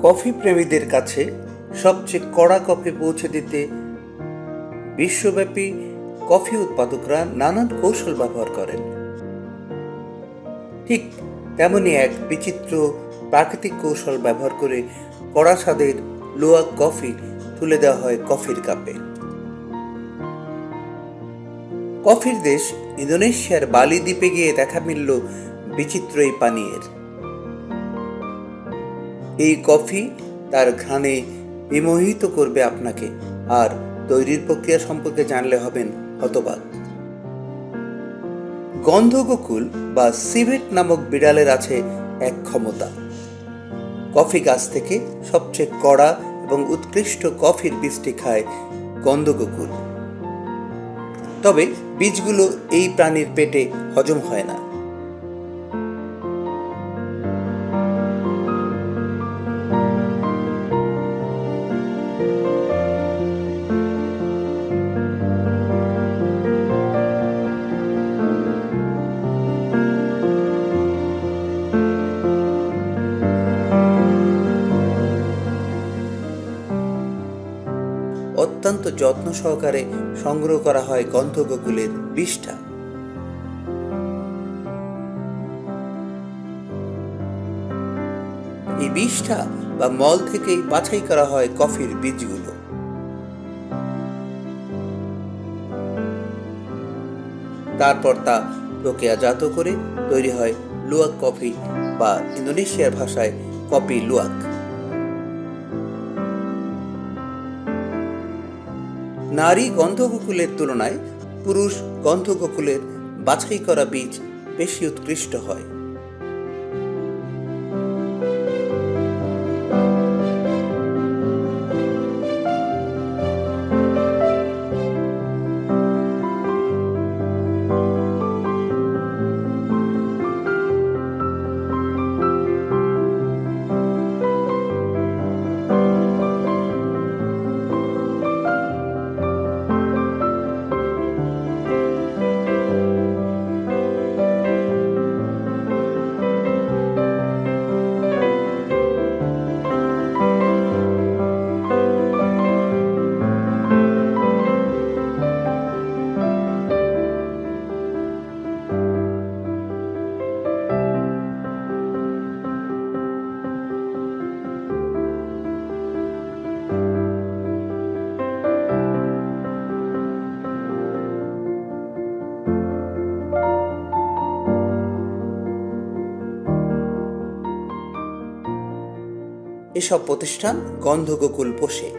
Coffee প্রেমীদের কাছে সবচেয়ে কড়া কফি পৌঁছে দিতে বিশ্বব্যাপী কফি উৎপাদকরা নানান কৌশল ব্যবহার করেন। ঠিক তেমনই এক বিচিত্র প্রাকৃতিক কৌশল ব্যবহার করে কড়া স্বাদের লুওয়াক কফি তুলে দেওয়া হয় কফির কাপে। কফির দেশ ইন্দোনেশিয়ার বালি দ্বীপে গিয়ে দেখা মিলল বিচিত্র এই পানীয়ের। এই কফি তার ঘ্রাণে বিমোহিত করবে আপনাকে, আর তৈরির প্রক্রিয়া সম্পর্কে জানলে হবেন হতবাক। গন্ধগোকুল বা সিভেট নামক বিড়ালের আছে এক ক্ষমতা। কফি গাছ থেকে সবচেয়ে কড়া এবং উৎকৃষ্ট কফির বীজটি খায় গন্ধগোকুল। তবে বীজগুলো এই প্রাণীর পেটে হজম হয় না। অত্যন্ত যত্ন সহকারে সংগ্রহ করা হয় গন্ধগোকুলের বীজটা। এই বীজটা বা মল থেকেই বাছাই করা হয় কফির বীজগুলো। তারপর তা প্রক্রিয়াজাত করে তৈরি হয় লুওয়াক কফি বা ইন্দোনেশিয়ার ভাষায় কফি লুওয়াক। নারী গন্ধগোকুলের তুলনায় পুরুষ গন্ধগোকুলের বাছাই করা বীজ বেশি উৎকৃষ্ট হয়। এসব প্রতিষ্ঠান গন্ধগোকুল পোষে।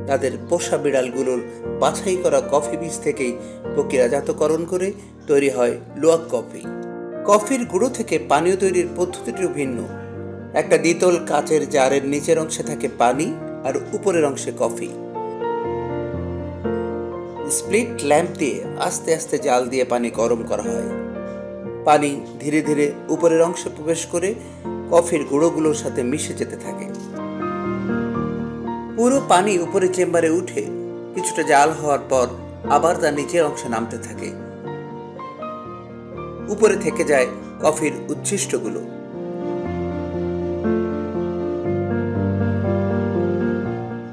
তাদের পোষা বিড়ালগুলোর বাছাই করা কফি বীজ থেকেই প্রক্রিয়াজাতকরণ করে তৈরি হয় লুওয়াক কফি। কফির গুঁড়ো থেকে পানীয় তৈরির পদ্ধতিটিও ভিন্ন। একটা দ্বিতল কাচের জারের নিচের অংশে থাকে পানি আর উপরের অংশে কফি। স্প্লিট ল্যাম্প দিয়ে আস্তে আস্তে জাল দিয়ে পানি গরম করা হয়। পানি ধীরে ধীরে উপরের অংশে প্রবেশ করে কফির গুঁড়োগুলোর সাথে মিশে যেতে থাকে। পুরো পানি উপরে চেম্বারে উঠে কিছুটা জাল হওয়ার পর আবার তার নিচের অংশে নামতে থাকে। উপরে থেকে যায় কফির উচ্ছিষ্টগুলো।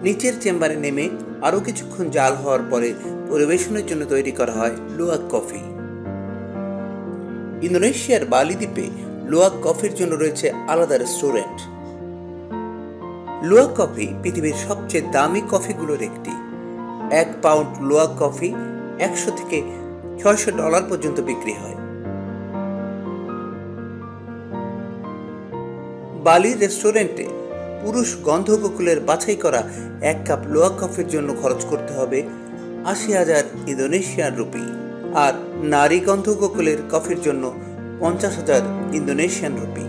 নিচের চেম্বারে নেমে আরো কিছুক্ষণ জাল হওয়ার পরে পরিবেশনের জন্য তৈরি করা হয় লুওয়াক কফি। ইন্দোনেশিয়ার বালি দ্বীপে লুওয়াক কফির জন্য রয়েছে আলাদা রেস্টুরেন্ট। লুওয়াক কফি পৃথিবীর সবচেয়ে দামি কফিগুলোর একটি। 1 পাউন্ড লুওয়াক কফি $100 থেকে $600 পর্যন্ত বিক্রি হয়। বালির রেস্টুরেন্টে পুরুষ গন্ধগোকুলের বাছাই করা 1 কাপ লুওয়াক কফির জন্য খরচ করতে হবে 80,000 ইন্দোনেশিয়ান রুপি, আর নারী গন্ধগোকুলের কফির জন্য 50,000 ইন্দোনেশিয়ান রুপি।